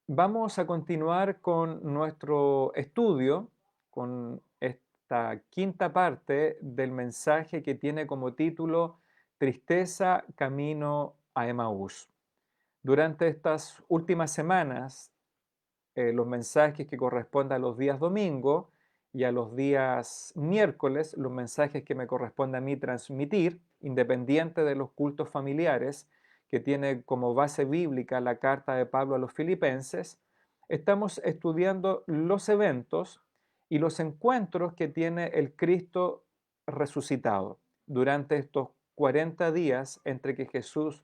Vamos a continuar con nuestro estudio, con esta quinta parte del mensaje que tiene como título Tristeza, camino a Emaús. Durante estas últimas semanas, los mensajes que corresponden a los días domingo y a los días miércoles, los mensajes que me corresponde a mí transmitir, independiente de los cultos familiares, que tiene como base bíblica la carta de Pablo a los filipenses, estamos estudiando los eventos y los encuentros que tiene el Cristo resucitado durante estos 40 días entre que Jesús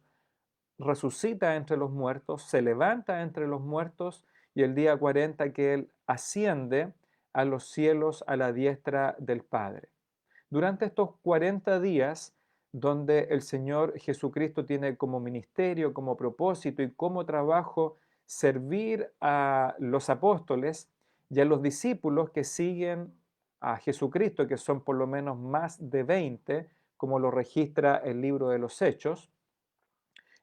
resucita entre los muertos, se levanta entre los muertos y el día 40 que Él asciende a los cielos a la diestra del Padre. Durante estos 40 días, donde el Señor Jesucristo tiene como ministerio, como propósito y como trabajo servir a los apóstoles y a los discípulos que siguen a Jesucristo, que son por lo menos más de 20, como lo registra el libro de los Hechos,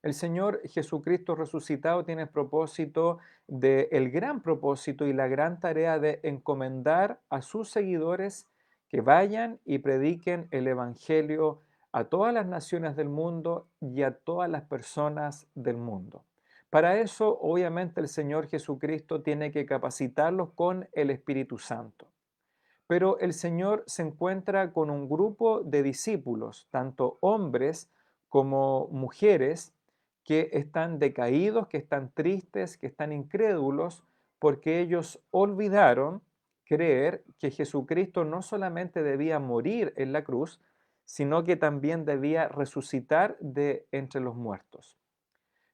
el Señor Jesucristo resucitado tiene el propósito el gran propósito y la gran tarea de encomendar a sus seguidores que vayan y prediquen el Evangelio a todas las naciones del mundo y a todas las personas del mundo. Para eso, obviamente, el Señor Jesucristo tiene que capacitarlos con el Espíritu Santo. Pero el Señor se encuentra con un grupo de discípulos, tanto hombres como mujeres, que están decaídos, que están tristes, que están incrédulos, porque ellos olvidaron creer que Jesucristo no solamente debía morir en la cruz, sino que también debía resucitar de entre los muertos.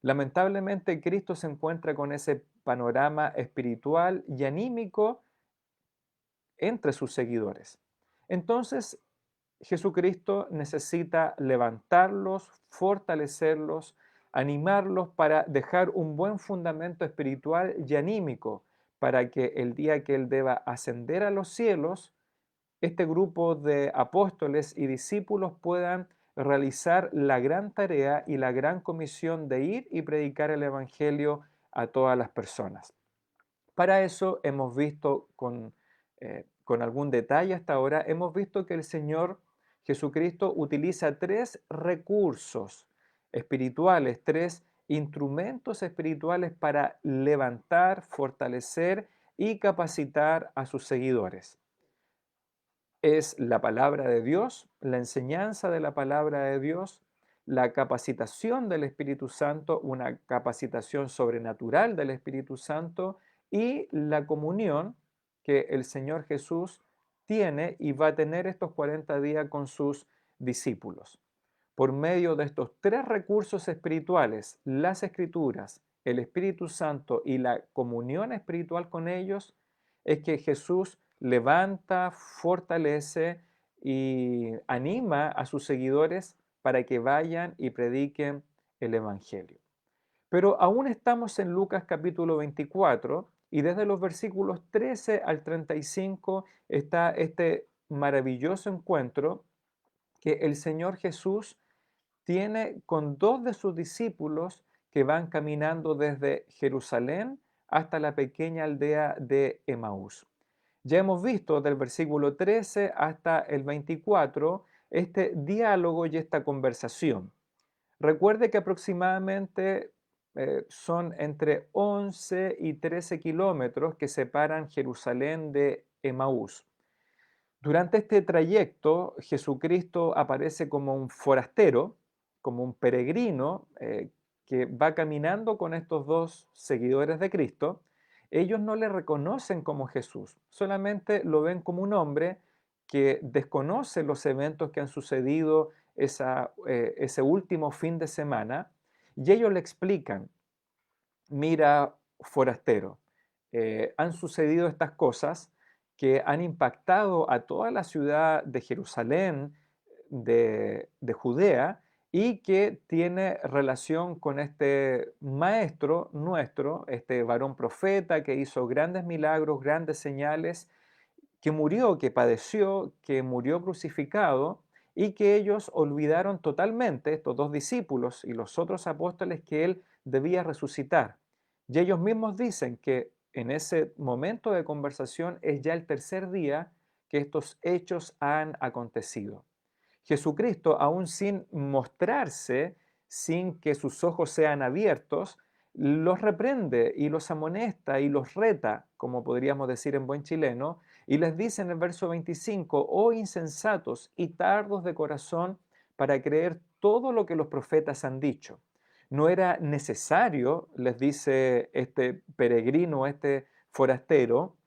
Lamentablemente, Cristo se encuentra con ese panorama espiritual y anímico entre sus seguidores. Entonces, Jesucristo necesita levantarlos, fortalecerlos, animarlos para dejar un buen fundamento espiritual y anímico para que el día que Él deba ascender a los cielos, este grupo de apóstoles y discípulos puedan realizar la gran tarea y la gran comisión de ir y predicar el Evangelio a todas las personas. Para eso hemos visto con algún detalle hasta ahora, hemos visto que el Señor Jesucristo utiliza tres recursos espirituales, tres instrumentos espirituales para levantar, fortalecer y capacitar a sus seguidores. Es la palabra de Dios, la enseñanza de la palabra de Dios, la capacitación del Espíritu Santo, una capacitación sobrenatural del Espíritu Santo y la comunión que el Señor Jesús tiene y va a tener estos 40 días con sus discípulos. Por medio de estos tres recursos espirituales, las Escrituras, el Espíritu Santo y la comunión espiritual con ellos, es que Jesús levanta, fortalece y anima a sus seguidores para que vayan y prediquen el Evangelio. Pero aún estamos en Lucas capítulo 24 y desde los versículos 13 al 35 está este maravilloso encuentro que el Señor Jesús tiene con dos de sus discípulos que van caminando desde Jerusalén hasta la pequeña aldea de Emaús. Ya hemos visto del versículo 13 hasta el 24 este diálogo y esta conversación. Recuerde que aproximadamente son entre 11 y 13 kilómetros que separan Jerusalén de Emaús. Durante este trayecto, Jesucristo aparece como un forastero, como un peregrino que va caminando con estos dos seguidores de Cristo. Ellos no le reconocen como Jesús, solamente lo ven como un hombre que desconoce los eventos que han sucedido ese último fin de semana y ellos le explican, mira, forastero, han sucedido estas cosas que han impactado a toda la ciudad de Jerusalén, de Judea, y que tiene relación con este maestro nuestro, este varón profeta que hizo grandes milagros, grandes señales, que murió, que padeció, que murió crucificado, y que ellos olvidaron totalmente, estos dos discípulos y los otros apóstoles, que él debía resucitar, Y ellos mismos dicen que en ese momento de conversación es ya el tercer día que estos hechos han acontecido. Jesucristo, aún sin mostrarse, sin que sus ojos sean abiertos, los reprende y los amonesta y los reta, como podríamos decir en buen chileno, y les dice en el verso 25, oh insensatos y tardos de corazón para creer todo lo que los profetas han dicho. No era necesario, les dice este peregrino, este forastero,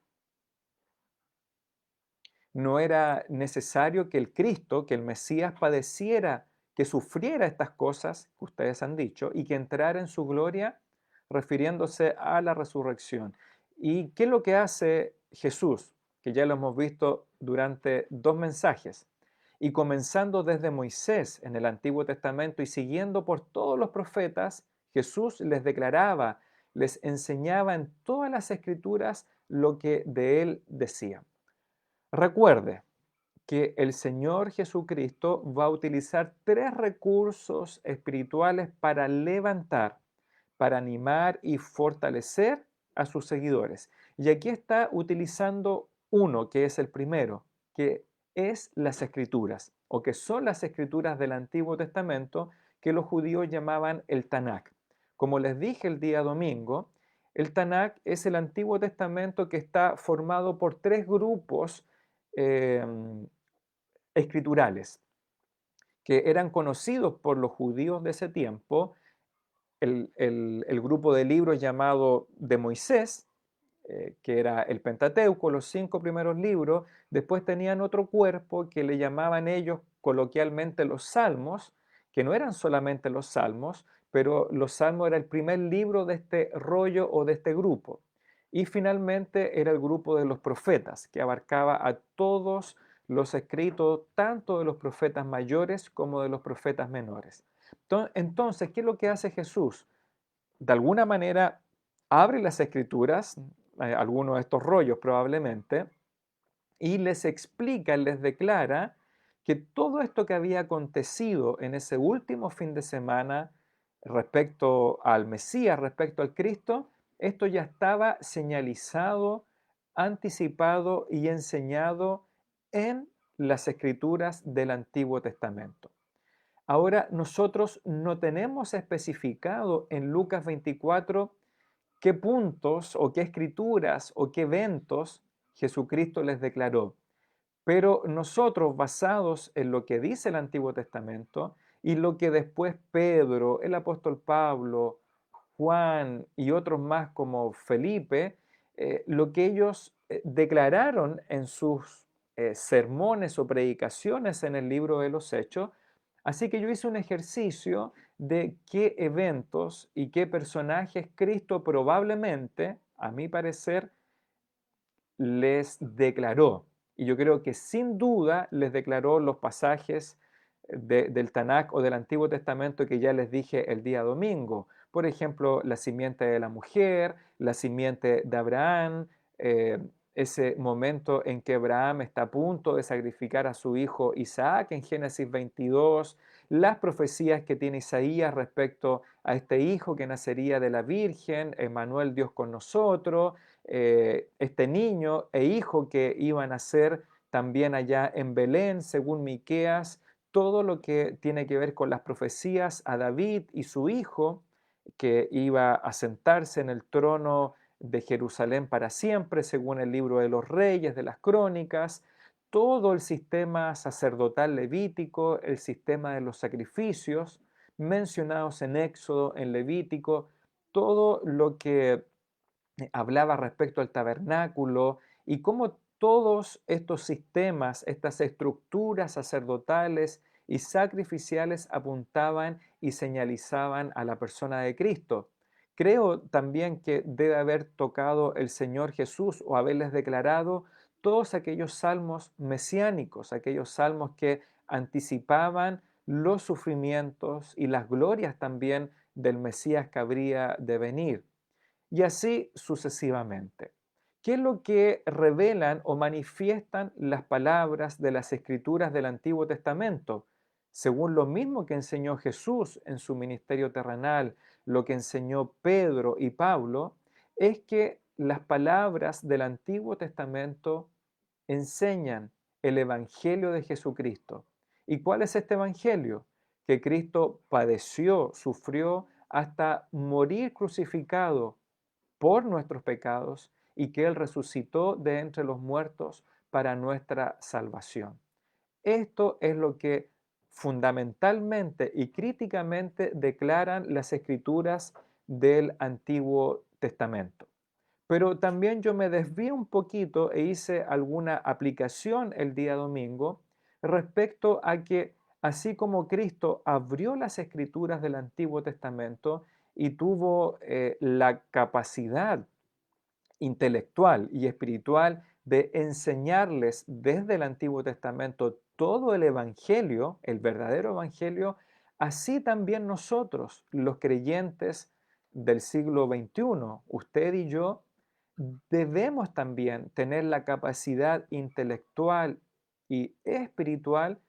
no era necesario que el Cristo, que el Mesías padeciera, que sufriera estas cosas que ustedes han dicho y que entrara en su gloria, refiriéndose a la resurrección. ¿Y qué es lo que hace Jesús? Que ya lo hemos visto durante dos mensajes. Y comenzando desde Moisés en el Antiguo Testamento y siguiendo por todos los profetas, Jesús les declaraba, les enseñaba en todas las escrituras lo que de él decía. Recuerde que el Señor Jesucristo va a utilizar tres recursos espirituales para levantar, para animar y fortalecer a sus seguidores. Y aquí está utilizando uno, que es el primero, que es las escrituras, o que son las escrituras del Antiguo Testamento que los judíos llamaban el Tanakh. Como les dije el día domingo, el Tanakh es el Antiguo Testamento que está formado por tres grupos eh, escriturales que eran conocidos por los judíos de ese tiempo, el grupo de libros llamado de Moisés, que era el Pentateuco, los 5 primeros libros. Después tenían otro cuerpo que le llamaban ellos coloquialmente los Salmos, que no eran solamente los Salmos, pero los Salmos era el primer libro de este rollo o de este grupo. Y finalmente era el grupo de los profetas, que abarcaba a todos los escritos, tanto de los profetas mayores como de los profetas menores. Entonces, ¿qué es lo que hace Jesús? De alguna manera abre las escrituras, algunos de estos rollos probablemente, y les explica, les declara que todo esto que había acontecido en ese último fin de semana respecto al Mesías, respecto al Cristo, esto ya estaba señalizado, anticipado y enseñado en las escrituras del Antiguo Testamento. Ahora nosotros no tenemos especificado en Lucas 24 qué puntos o qué escrituras o qué eventos Jesucristo les declaró. Pero nosotros, basados en lo que dice el Antiguo Testamento y lo que después Pedro, el apóstol Pablo, Juan y otros más como Felipe, lo que ellos declararon en sus sermones o predicaciones en el libro de los Hechos. Así que yo hice un ejercicio de qué eventos y qué personajes Cristo probablemente, a mi parecer, les declaró. Y yo creo que sin duda les declaró los pasajes del Tanakh o del Antiguo Testamento que ya les dije el día domingo. Por ejemplo, la simiente de la mujer, la simiente de Abraham, eh, ese momento en que Abraham está a punto de sacrificar a su hijo Isaac en Génesis 22, las profecías que tiene Isaías respecto a este hijo que nacería de la Virgen, Emmanuel, Dios con nosotros, este niño e hijo que iban a ser también allá en Belén, según Miqueas, todo lo que tiene que ver con las profecías a David y su hijo, que iba a sentarse en el trono de Jerusalén para siempre, según el libro de los Reyes, de las Crónicas, todo el sistema sacerdotal levítico, el sistema de los sacrificios mencionados en Éxodo, en Levítico, todo lo que hablaba respecto al tabernáculo y cómo todos estos sistemas, estas estructuras sacerdotales y sacrificiales apuntaban y señalizaban a la persona de Cristo. Creo también que debe haber tocado el Señor Jesús o haberles declarado todos aquellos salmos mesiánicos, aquellos salmos que anticipaban los sufrimientos y las glorias también del Mesías que habría de venir y así sucesivamente. ¿Qué es lo que revelan o manifiestan las palabras de las escrituras del Antiguo Testamento? Según lo mismo que enseñó Jesús en su ministerio terrenal, lo que enseñó Pedro y Pablo, es que las palabras del Antiguo Testamento enseñan el Evangelio de Jesucristo. ¿Y cuál es este Evangelio? Que Cristo padeció, sufrió hasta morir crucificado por nuestros pecados y que Él resucitó de entre los muertos para nuestra salvación. Esto es lo que fundamentalmente y críticamente declaran las escrituras del Antiguo Testamento. Pero también yo me desvié un poquito e hice alguna aplicación el día domingo respecto a que así como Cristo abrió las escrituras del Antiguo Testamento y tuvo la capacidad intelectual y espiritual de enseñarles desde el Antiguo Testamento todo el Evangelio, el verdadero Evangelio, así también nosotros, los creyentes del siglo XXI, usted y yo, debemos también tener la capacidad intelectual y espiritual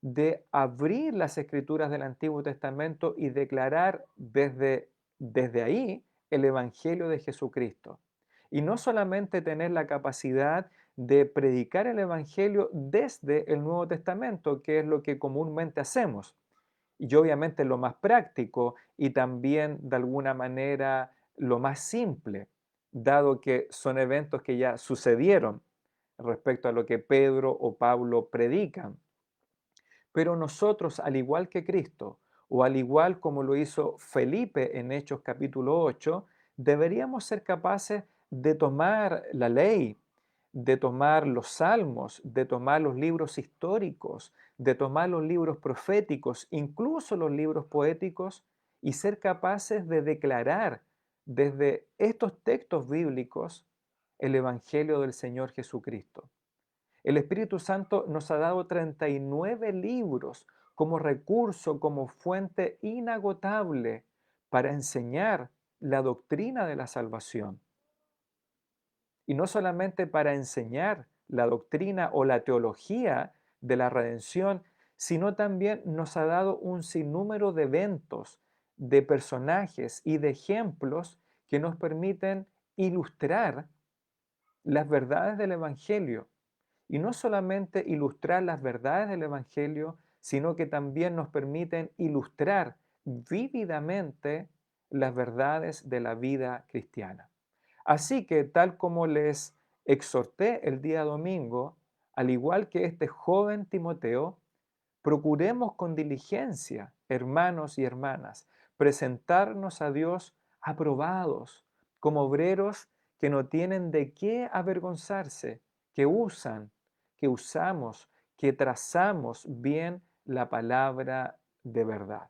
de abrir las escrituras del Antiguo Testamento y declarar desde ahí el Evangelio de Jesucristo. Y no solamente tener la capacidad de predicar el Evangelio desde el Nuevo Testamento, que es lo que comúnmente hacemos, y obviamente lo más práctico y también de alguna manera lo más simple, dado que son eventos que ya sucedieron respecto a lo que Pedro o Pablo predican. Pero nosotros, al igual que Cristo, o al igual como lo hizo Felipe en Hechos capítulo 8, deberíamos ser capaces de tomar la ley, de tomar los salmos, de tomar los libros históricos, de tomar los libros proféticos, incluso los libros poéticos, y ser capaces de declarar desde estos textos bíblicos el Evangelio del Señor Jesucristo. El Espíritu Santo nos ha dado 39 libros como recurso, como fuente inagotable para enseñar la doctrina de la salvación. Y no solamente para enseñar la doctrina o la teología de la redención, sino también nos ha dado un sinnúmero de eventos, de personajes y de ejemplos que nos permiten ilustrar las verdades del Evangelio. Y no solamente ilustrar las verdades del Evangelio, sino que también nos permiten ilustrar vívidamente las verdades de la vida cristiana. Así que, tal como les exhorté el día domingo, al igual que este joven Timoteo, procuremos con diligencia, hermanos y hermanas, presentarnos a Dios aprobados, como obreros que no tienen de qué avergonzarse, que usan, que usamos, que trazamos bien la palabra de verdad.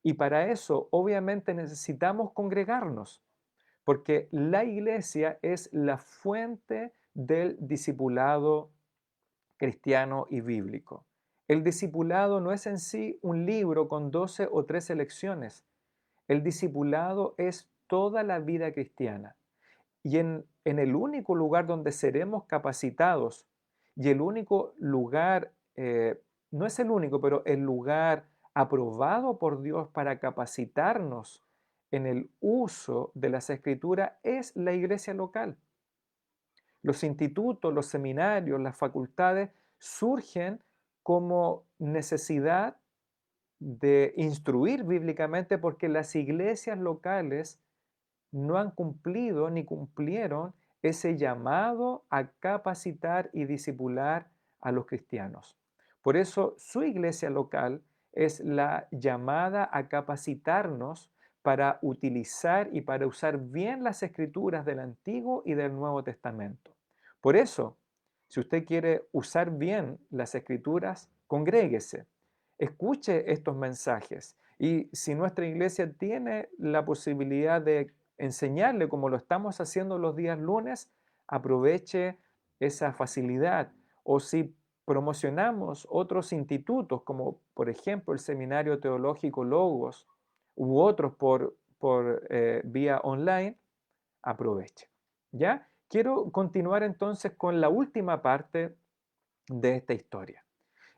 Y para eso, obviamente, necesitamos congregarnos, porque la iglesia es la fuente del discipulado cristiano y bíblico. El discipulado no es en sí un libro con 12 o 13 lecciones. El discipulado es toda la vida cristiana. Y en el único lugar donde seremos capacitados, y el único lugar, no es el único, pero el lugar aprobado por Dios para capacitarnos en el uso de las escrituras es la iglesia local. Los institutos, los seminarios, las facultades surgen como necesidad de instruir bíblicamente porque las iglesias locales no han cumplido ni cumplieron ese llamado a capacitar y discipular a los cristianos. Por eso su iglesia local es la llamada a capacitarnos para utilizar y para usar bien las escrituras del Antiguo y del Nuevo Testamento. Por eso, si usted quiere usar bien las escrituras, congréguese, escuche estos mensajes y si nuestra iglesia tiene la posibilidad de enseñarle como lo estamos haciendo los días lunes, aproveche esa facilidad. O si promocionamos otros institutos, como por ejemplo el Seminario Teológico Logos u otros por vía online, aproveche. ¿Ya? Quiero continuar entonces con la última parte de esta historia.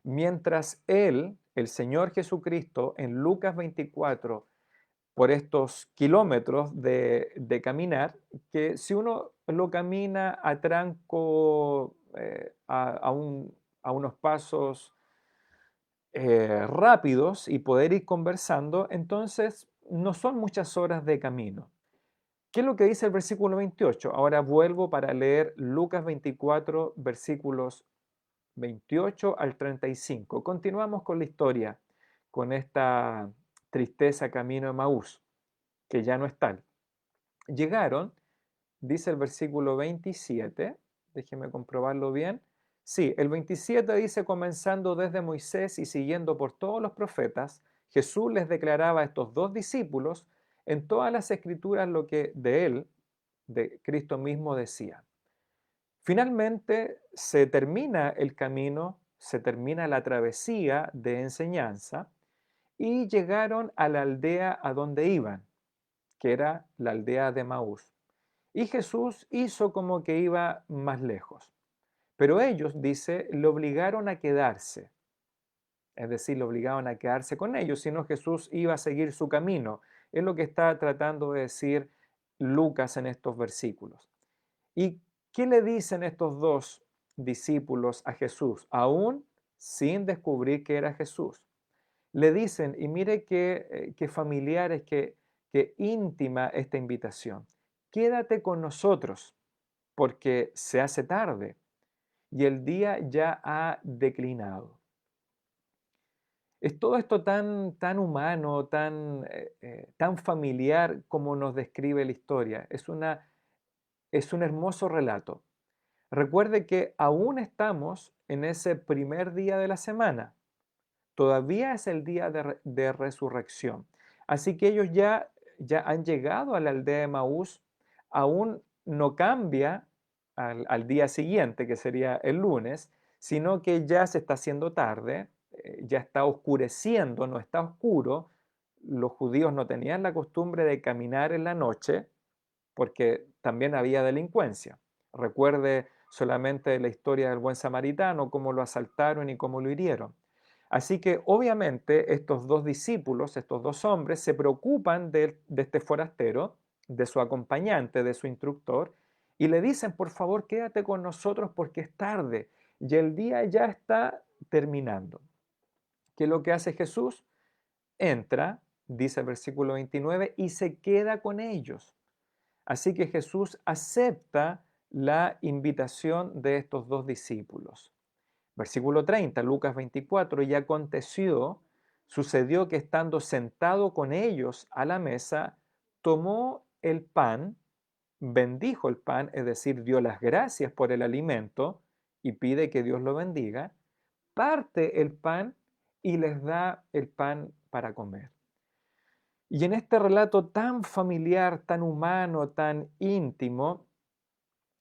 Mientras Él, el Señor Jesucristo, en Lucas 24, por estos kilómetros de caminar, que si uno lo camina a tranco, a unos pasos rápidos y poder ir conversando, entonces no son muchas horas de camino. ¿Qué es lo que dice el versículo 28? Ahora vuelvo para leer Lucas 24, versículos 28 al 35. Continuamos con la historia, con esta tristeza camino de Maús, que ya no es tal. Llegaron, dice el versículo 27, déjeme comprobarlo bien. Sí, el 27 dice, comenzando desde Moisés y siguiendo por todos los profetas, Jesús les declaraba a estos dos discípulos en todas las escrituras lo que de él, de Cristo mismo, decía. Finalmente se termina el camino, se termina la travesía de enseñanza y llegaron a la aldea a donde iban, que era la aldea de Maús. Y Jesús hizo como que iba más lejos. Pero ellos, dice, le obligaron a quedarse. Es decir, le obligaron a quedarse con ellos, sino Jesús iba a seguir su camino. Es lo que está tratando de decir Lucas en estos versículos. ¿Y qué le dicen estos dos discípulos a Jesús, aún sin descubrir que era Jesús? Le dicen, y mire qué familiares, qué íntima esta invitación. Quédate con nosotros, porque se hace tarde y el día ya ha declinado. Es todo esto tan humano, tan familiar como nos describe la historia. Es un hermoso relato. Recuerde que aún estamos en ese primer día de la semana. Todavía es el día de resurrección. Así que ellos ya han llegado a la aldea de Maús. Aún no cambia al día siguiente, que sería el lunes, sino que ya se está haciendo tarde, ya está oscureciendo, no está oscuro. Los judíos no tenían la costumbre de caminar en la noche porque también había delincuencia. Recuerde solamente la historia del buen samaritano, cómo lo asaltaron y cómo lo hirieron. Así que obviamente estos dos discípulos, estos dos hombres, se preocupan de este forastero, de su acompañante, de su instructor, y le dicen, por favor, quédate con nosotros porque es tarde y el día ya está terminando. ¿Qué es lo que hace Jesús? Entra, dice el versículo 29, y se queda con ellos. Así que Jesús acepta la invitación de estos dos discípulos. Versículo 30, Lucas 24, y aconteció, sucedió que estando sentado con ellos a la mesa, tomó el pan, bendijo el pan, es decir, dio las gracias por el alimento y pide que Dios lo bendiga, parte el pan y les da el pan para comer. Y en este relato tan familiar, tan humano, tan íntimo,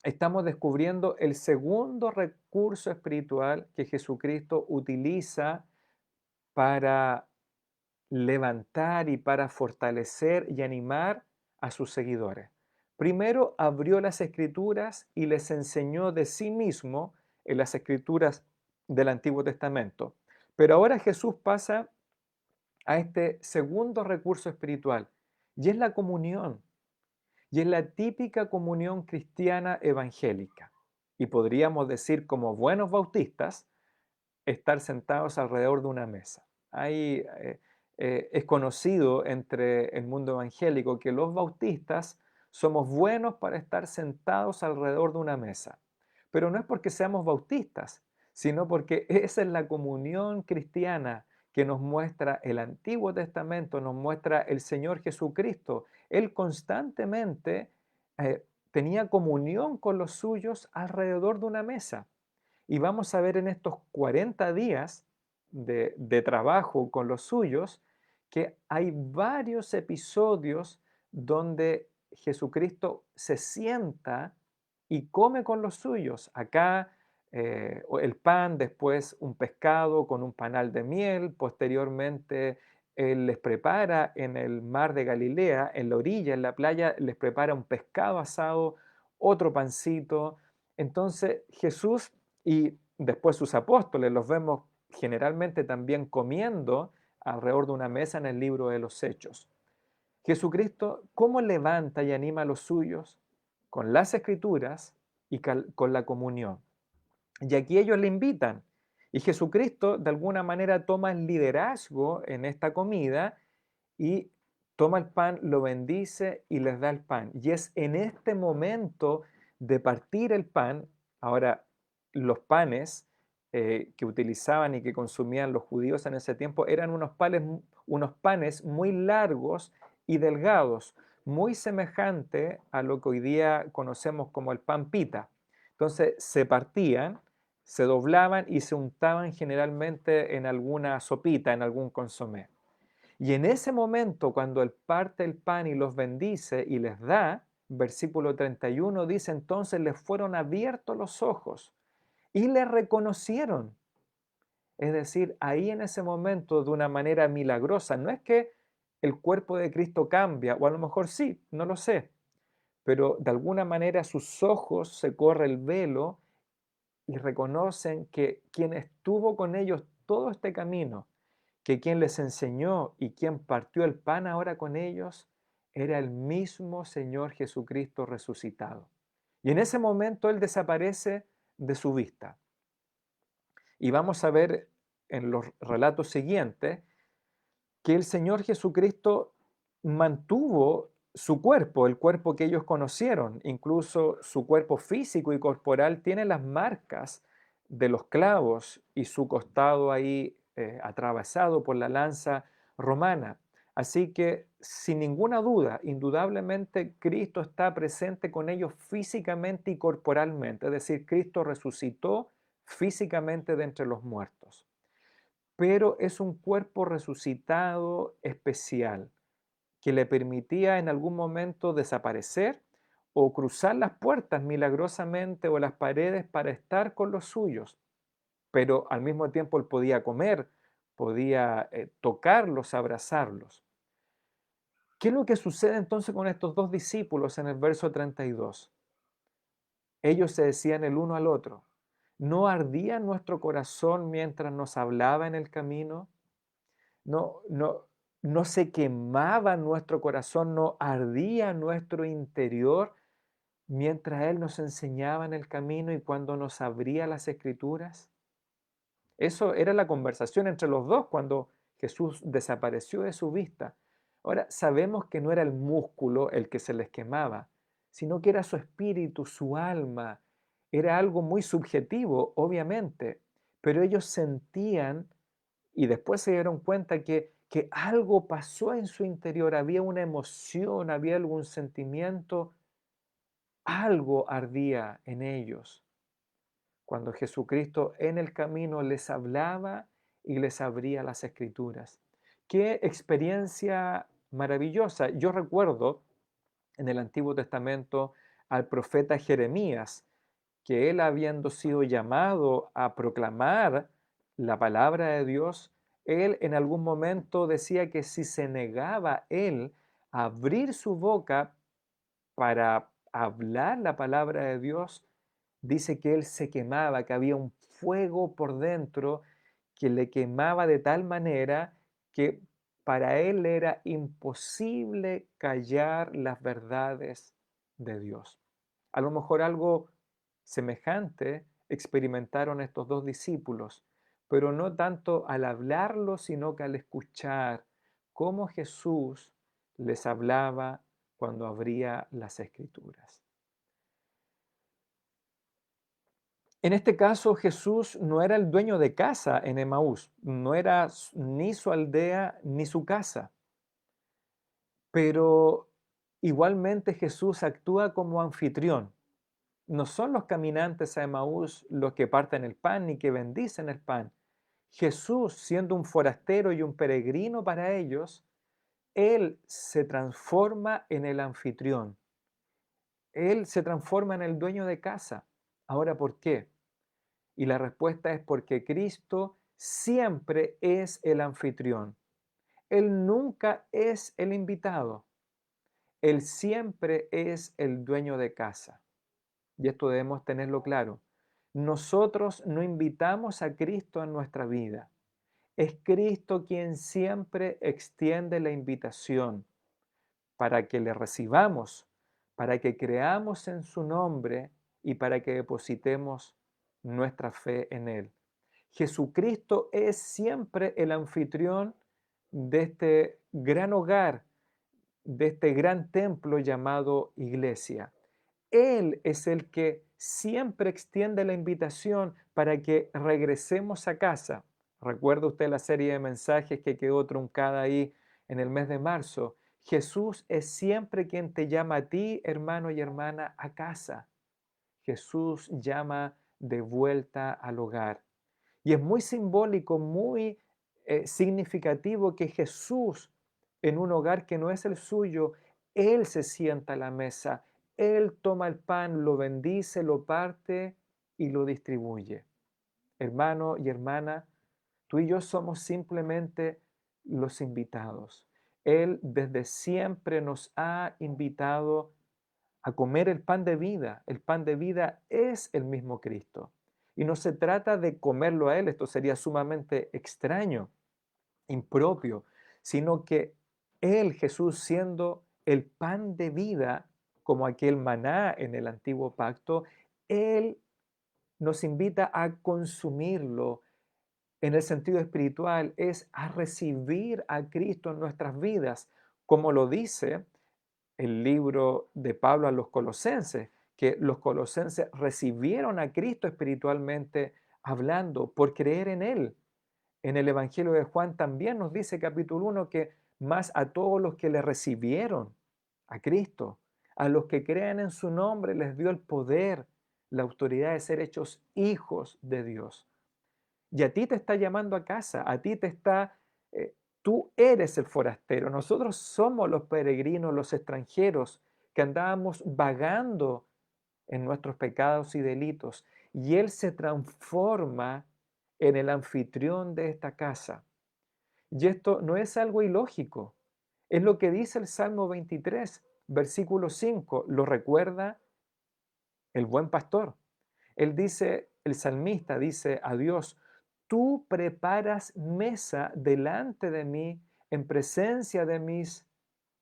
estamos descubriendo el segundo recurso espiritual que Jesucristo utiliza para levantar y para fortalecer y animar a sus seguidores. Primero abrió las escrituras y les enseñó de sí mismo en las escrituras del Antiguo Testamento. Pero ahora Jesús pasa a este segundo recurso espiritual y es la comunión. Y es la típica comunión cristiana evangélica. Y podríamos decir, como buenos bautistas, estar sentados alrededor de una mesa. Es conocido entre el mundo evangélico que los bautistas somos buenos para estar sentados alrededor de una mesa. Pero no es porque seamos bautistas, sino porque esa es la comunión cristiana que nos muestra el Antiguo Testamento, nos muestra el Señor Jesucristo. Él constantemente tenía comunión con los suyos alrededor de una mesa. Y vamos a ver en estos 40 días de trabajo con los suyos que hay varios episodios donde Jesucristo se sienta y come con los suyos. Acá el pan, después un pescado con un panal de miel, posteriormente Él les prepara en el mar de Galilea, en la orilla, en la playa, les prepara un pescado asado, otro pancito. Entonces Jesús y después sus apóstoles los vemos generalmente también comiendo alrededor de una mesa en el libro de los Hechos. Jesucristo, ¿cómo levanta y anima a los suyos? Con las escrituras y con la comunión. Y aquí ellos le invitan. Y Jesucristo de alguna manera toma el liderazgo en esta comida y toma el pan, lo bendice y les da el pan. Y es en este momento de partir el pan, ahora los panes que utilizaban y que consumían los judíos en ese tiempo eran unos panes muy largos y delgados, muy semejante a lo que hoy día conocemos como el pan pita. Entonces se partían, se doblaban y se untaban generalmente en alguna sopita, en algún consomé. Y en ese momento, cuando Él parte el pan y los bendice y les da, versículo 31 dice, entonces les fueron abiertos los ojos y le reconocieron. Es decir, ahí en ese momento, de una manera milagrosa, no es que el cuerpo de Cristo cambia, o a lo mejor sí, no lo sé, pero de alguna manera sus ojos se corre el velo y reconocen que quien estuvo con ellos todo este camino, que quien les enseñó y quien partió el pan ahora con ellos, era el mismo Señor Jesucristo resucitado. Y en ese momento Él desaparece de su vista. Y vamos a ver en los relatos siguientes que el Señor Jesucristo mantuvo su cuerpo, el cuerpo que ellos conocieron, incluso su cuerpo físico y corporal tiene las marcas de los clavos y su costado ahí atravesado por la lanza romana. Así que sin ninguna duda, indudablemente Cristo está presente con ellos físicamente y corporalmente, es decir, Cristo resucitó físicamente de entre los muertos, pero es un cuerpo resucitado especial que le permitía en algún momento desaparecer o cruzar las puertas milagrosamente o las paredes para estar con los suyos, pero al mismo tiempo él podía comer, podía tocarlos, abrazarlos. ¿Qué es lo que sucede entonces con estos dos discípulos en el verso 32? Ellos se decían el uno al otro, ¿no ardía nuestro corazón mientras nos hablaba en el camino? No, no, no se quemaba nuestro corazón, no ardía nuestro interior mientras Él nos enseñaba en el camino y cuando nos abría las escrituras. Eso era la conversación entre los dos cuando Jesús desapareció de su vista. Ahora, sabemos que no era el músculo el que se les quemaba, sino que era su espíritu, su alma. Era algo muy subjetivo, obviamente, pero ellos sentían y después se dieron cuenta que algo pasó en su interior, había una emoción, había algún sentimiento, algo ardía en ellos cuando Jesucristo en el camino les hablaba y les abría las escrituras. Qué experiencia maravillosa. Yo recuerdo en el Antiguo Testamento al profeta Jeremías, que él habiendo sido llamado a proclamar la palabra de Dios, él en algún momento decía que si se negaba él a abrir su boca para hablar la palabra de Dios, dice que él se quemaba, que había un fuego por dentro que le quemaba de tal manera que para él era imposible callar las verdades de Dios. A lo mejor algo semejante experimentaron estos dos discípulos, pero no tanto al hablarlo, sino que al escuchar cómo Jesús les hablaba cuando abría las escrituras. En este caso, Jesús no era el dueño de casa en Emaús, no era ni su aldea ni su casa, pero igualmente Jesús actúa como anfitrión. No son los caminantes a Emaús los que parten el pan ni que bendicen el pan. Jesús, siendo un forastero y un peregrino para ellos, Él se transforma en el anfitrión. Él se transforma en el dueño de casa. Ahora, ¿por qué? Y la respuesta es porque Cristo siempre es el anfitrión. Él nunca es el invitado. Él siempre es el dueño de casa. Y esto debemos tenerlo claro. Nosotros no invitamos a Cristo en nuestra vida. Es Cristo quien siempre extiende la invitación. para que le recibamos, para que creamos en su nombre y para que depositemos nuestra fe en Él. Jesucristo es siempre el anfitrión de este gran hogar, de este gran templo llamado iglesia. Él es el que siempre extiende la invitación para que regresemos a casa. Recuerda usted la serie de mensajes que quedó truncada ahí en el mes de marzo. Jesús es siempre quien te llama a ti, hermano y hermana, a casa. Jesús llama de vuelta al hogar. Y es muy simbólico, muy significativo que Jesús, en un hogar que no es el suyo, Él se sienta a la mesa, Él toma el pan, lo bendice, lo parte y lo distribuye. Hermano y hermana, tú y yo somos simplemente los invitados. Él desde siempre nos ha invitado a comer el pan de vida. El pan de vida es el mismo Cristo. Y no se trata de comerlo a Él, esto sería sumamente extraño, impropio, sino que Él, Jesús, siendo el pan de vida, como aquel maná en el antiguo pacto, Él nos invita a consumirlo en el sentido espiritual, es a recibir a Cristo en nuestras vidas, como lo dice el libro de Pablo a los colosenses, que los colosenses recibieron a Cristo espiritualmente hablando por creer en Él. En el Evangelio de Juan también nos dice capítulo 1 que más a todos los que le recibieron a Cristo, a los que crean en su nombre, les dio el poder, la autoridad de ser hechos hijos de Dios. Y a ti te está llamando a casa, a ti te está, tú eres el forastero, nosotros somos los peregrinos, los extranjeros que andábamos vagando en nuestros pecados y delitos. Y Él se transforma en el anfitrión de esta casa. Y esto no es algo ilógico, es lo que dice el Salmo 23, versículo 5, lo recuerda el buen pastor. Él dice, el salmista dice a Dios, tú preparas mesa delante de mí en presencia de mis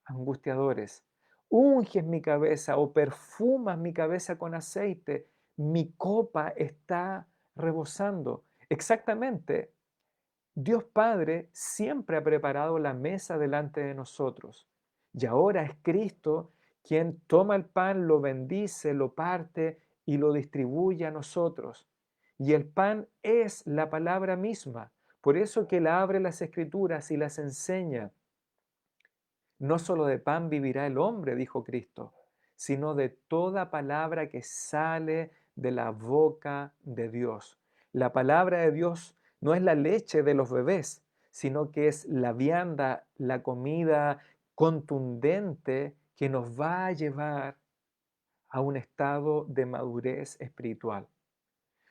angustiadores. Unges mi cabeza o perfumas mi cabeza con aceite. Mi copa está rebosando. Exactamente, Dios Padre siempre ha preparado la mesa delante de nosotros. Y ahora es Cristo quien toma el pan, lo bendice, lo parte y lo distribuye a nosotros. Y el pan es la palabra misma. Por eso que Él abre las escrituras y las enseña. No solo de pan vivirá el hombre, dijo Cristo, sino de toda palabra que sale de la boca de Dios. La palabra de Dios no es la leche de los bebés, sino que es la vianda, la comida contundente que nos va a llevar a un estado de madurez espiritual.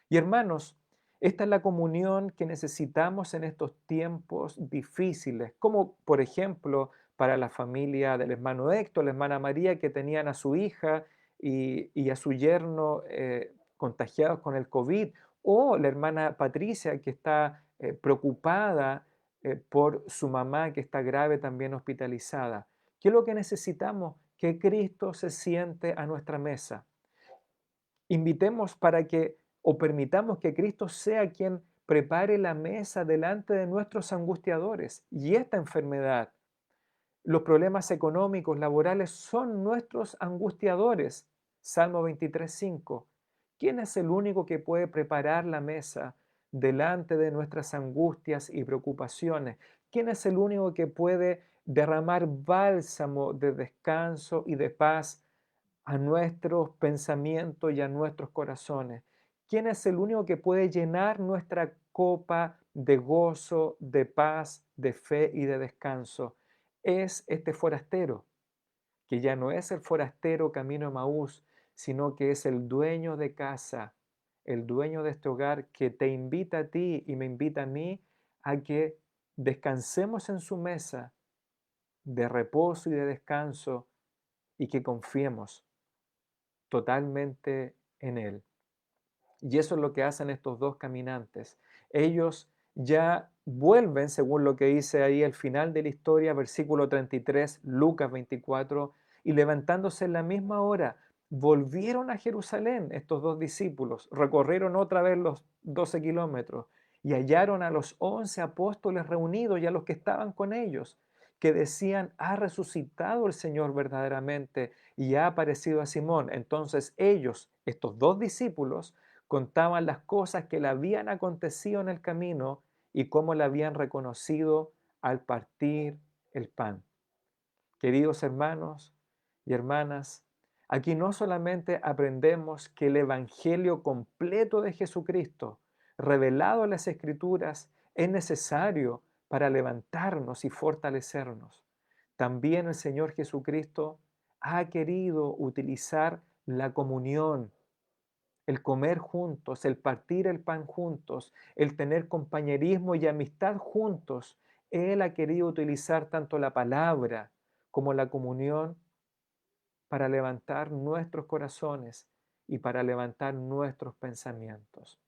Y hermanos, esta es la comunión que necesitamos en estos tiempos difíciles, como por ejemplo para la familia del hermano Héctor, la hermana María, que tenían a su hija y a su yerno contagiados con el COVID, o la hermana Patricia, que está preocupada por su mamá, que está grave también hospitalizada. ¿Qué es lo que necesitamos? Que Cristo se siente a nuestra mesa. Invitemos para que o permitamos que Cristo sea quien prepare la mesa delante de nuestros angustiadores. Y esta enfermedad, los problemas económicos, laborales, son nuestros angustiadores. Salmo 23:5. ¿Quién es el único que puede preparar la mesa delante de nuestras angustias y preocupaciones? ¿Quién es el único que puede derramar bálsamo de descanso y de paz a nuestros pensamientos y a nuestros corazones? ¿Quién es el único que puede llenar nuestra copa de gozo, de paz, de fe y de descanso? Es este forastero, que ya no es el forastero camino a Maús, sino que es el dueño de casa, el dueño de este hogar que te invita a ti y me invita a mí a que descansemos en su mesa de reposo y de descanso y que confiemos totalmente en Él. Y eso es lo que hacen estos dos caminantes. Ellos ya vuelven, según lo que dice ahí el final de la historia, versículo 33, Lucas 24, y levantándose en la misma hora, volvieron a Jerusalén estos dos discípulos, recorrieron otra vez los 12 kilómetros y hallaron a los 11 apóstoles reunidos y a los que estaban con ellos, que decían, ha resucitado el Señor verdaderamente y ha aparecido a Simón. Entonces ellos, estos dos discípulos, contaban las cosas que le habían acontecido en el camino y cómo la habían reconocido al partir el pan. Queridos hermanos y hermanas, aquí no solamente aprendemos que el Evangelio completo de Jesucristo, revelado en las Escrituras, es necesario para levantarnos y fortalecernos. También el Señor Jesucristo ha querido utilizar la comunión, el comer juntos, el partir el pan juntos, el tener compañerismo y amistad juntos. Él ha querido utilizar tanto la palabra como la comunión para levantar nuestros corazones y para levantar nuestros pensamientos.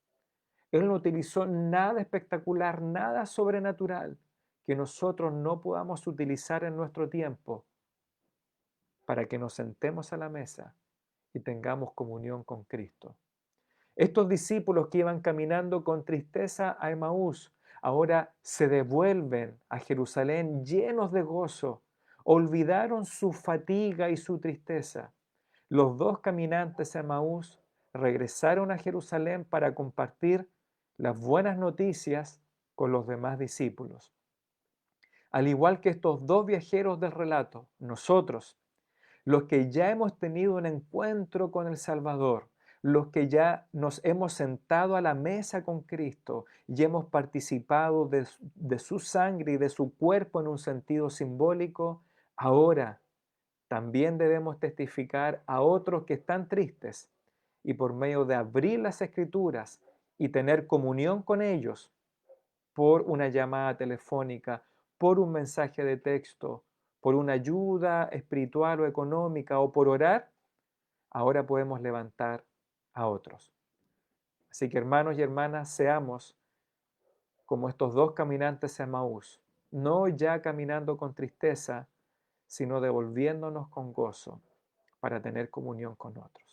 Él no utilizó nada espectacular, nada sobrenatural que nosotros no podamos utilizar en nuestro tiempo para que nos sentemos a la mesa y tengamos comunión con Cristo. Estos discípulos que iban caminando con tristeza a Emaús, ahora se devuelven a Jerusalén llenos de gozo. Olvidaron su fatiga y su tristeza. Los dos caminantes a Emaús regresaron a Jerusalén para compartir las buenas noticias con los demás discípulos. Al igual que estos dos viajeros del relato, nosotros, los que ya hemos tenido un encuentro con el Salvador, los que ya nos hemos sentado a la mesa con Cristo y hemos participado de su sangre y de su cuerpo en un sentido simbólico, ahora también debemos testificar a otros que están tristes y por medio de abrir las escrituras y tener comunión con ellos por una llamada telefónica, por un mensaje de texto, por una ayuda espiritual o económica o por orar, ahora podemos levantar a otros. Así que hermanos y hermanas, seamos como estos dos caminantes en Maús, no ya caminando con tristeza, sino devolviéndonos con gozo para tener comunión con otros.